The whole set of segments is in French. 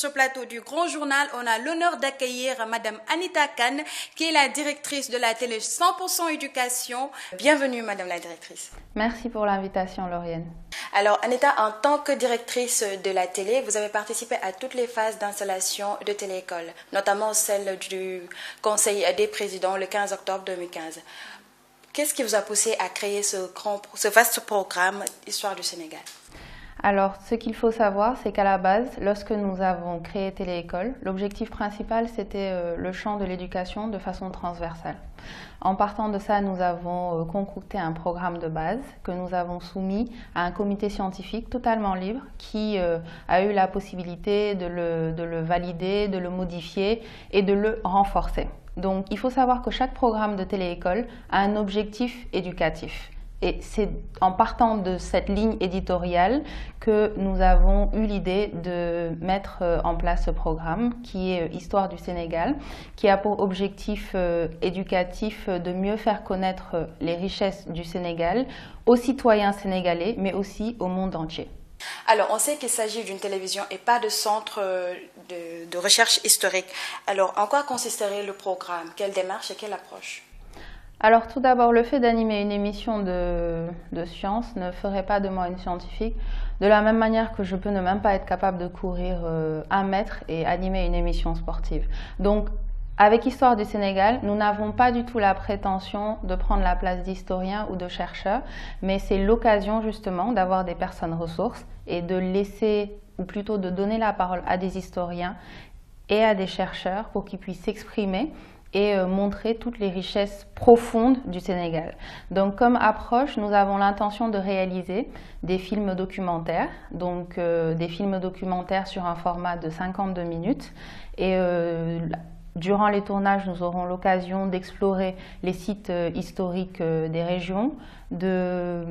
ce plateau du Grand Journal, on a l'honneur d'accueillir Madame Anita Kane, qui est la directrice de la télé 100% éducation. Bienvenue Madame la directrice. Merci pour l'invitation Lauriane. Alors Anita, en tant que directrice de la télé, vous avez participé à toutes les phases d'installation de Téléécole, notamment celle du Conseil des présidents le 15 octobre 2015. Qu'est-ce qui vous a poussé à créer ce vaste programme Histoire du Sénégal? Alors, ce qu'il faut savoir, c'est qu'à la base, lorsque nous avons créé Téléécole, l'objectif principal, c'était le champ de l'éducation de façon transversale. En partant de ça, nous avons concocté un programme de base que nous avons soumis à un comité scientifique totalement libre qui a eu la possibilité de le valider, de le modifier et de le renforcer. Donc, il faut savoir que chaque programme de Téléécole a un objectif éducatif. Et c'est en partant de cette ligne éditoriale que nous avons eu l'idée de mettre en place ce programme qui est Histoire du Sénégal, qui a pour objectif éducatif de mieux faire connaître les richesses du Sénégal aux citoyens sénégalais, mais aussi au monde entier. Alors, on sait qu'il s'agit d'une télévision et pas de centre de recherche historique. Alors, en quoi consisterait le programme? Quelle démarche et quelle approche? Alors tout d'abord, le fait d'animer une émission de science ne ferait pas de moi une scientifique, de la même manière que je peux ne même pas être capable de courir 1 mètre et animer une émission sportive. Donc avec Histoire du Sénégal, nous n'avons pas du tout la prétention de prendre la place d'historien ou de chercheur, mais c'est l'occasion justement d'avoir des personnes ressources et de laisser, ou plutôt de donner la parole à des historiens et à des chercheurs pour qu'ils puissent s'exprimer et montrer toutes les richesses profondes du Sénégal. Donc comme approche, nous avons l'intention de réaliser des films documentaires, donc des films documentaires sur un format de 52 minutes. Et durant les tournages, nous aurons l'occasion d'explorer les sites historiques des régions, de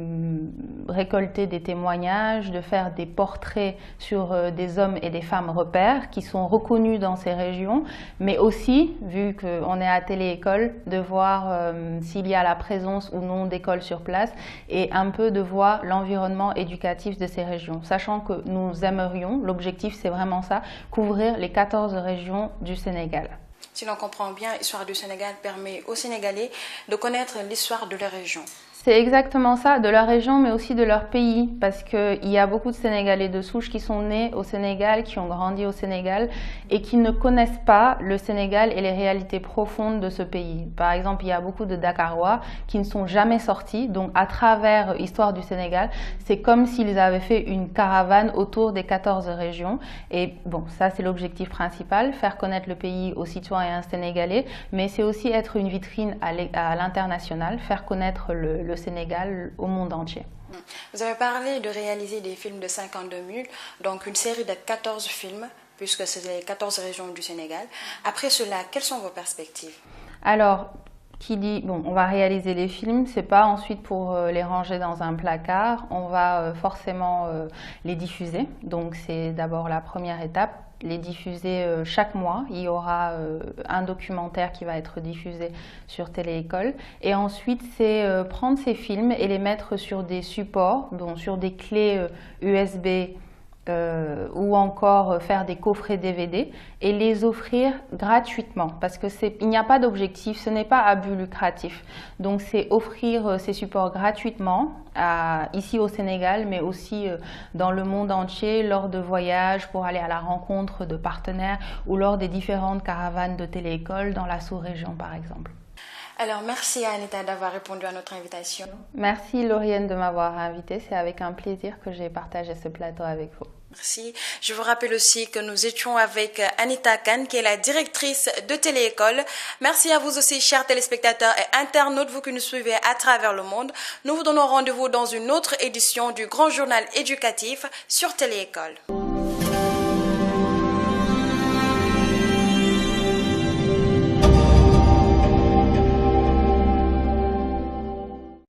récolter des témoignages, de faire des portraits sur des hommes et des femmes repères qui sont reconnus dans ces régions, mais aussi, vu qu'on est à Téléécole, de voir s'il y a la présence ou non d'écoles sur place et un peu de voir l'environnement éducatif de ces régions, sachant que nous aimerions, l'objectif c'est vraiment ça, couvrir les 14 régions du Sénégal. Si l'on comprend bien, Histoire du Sénégal permet aux Sénégalais de connaître l'histoire de leur région. C'est exactement ça, de leur région mais aussi de leur pays, parce qu'il y a beaucoup de Sénégalais de souche qui sont nés au Sénégal, qui ont grandi au Sénégal et qui ne connaissent pas le Sénégal et les réalités profondes de ce pays. Par exemple, il y a beaucoup de Dakarois qui ne sont jamais sortis, donc à travers Histoire du Sénégal, c'est comme s'ils avaient fait une caravane autour des 14 régions. Et bon, ça c'est l'objectif principal, faire connaître le pays aux citoyens sénégalais, mais c'est aussi être une vitrine à l'international, faire connaître le Sénégal au monde entier. Vous avez parlé de réaliser des films de 52 minutes, donc une série de 14 films, puisque c'est les 14 régions du Sénégal. Après cela, quelles sont vos perspectives? Alors, qui dit, bon, on va réaliser les films, c'est pas ensuite pour les ranger dans un placard, on va forcément les diffuser. Donc c'est d'abord la première étape. Les diffuser chaque mois. Il y aura un documentaire qui va être diffusé sur Téléécole. Et ensuite, c'est prendre ces films et les mettre sur des supports, donc sur des clés USB ou encore faire des coffrets DVD et les offrir gratuitement parce que il n'y a pas d'objectif, ce n'est pas à but lucratif. Donc c'est offrir ces supports gratuitement ici au Sénégal mais aussi dans le monde entier lors de voyages pour aller à la rencontre de partenaires ou lors des différentes caravanes de Téléécole dans la sous-région par exemple. Alors, merci à Anita d'avoir répondu à notre invitation. Merci Lauriane de m'avoir invitée. C'est avec un plaisir que j'ai partagé ce plateau avec vous. Merci. Je vous rappelle aussi que nous étions avec Anita Kane, qui est la directrice de Téléécole. Merci à vous aussi, chers téléspectateurs et internautes, vous qui nous suivez à travers le monde. Nous vous donnons rendez-vous dans une autre édition du Grand Journal éducatif sur Téléécole.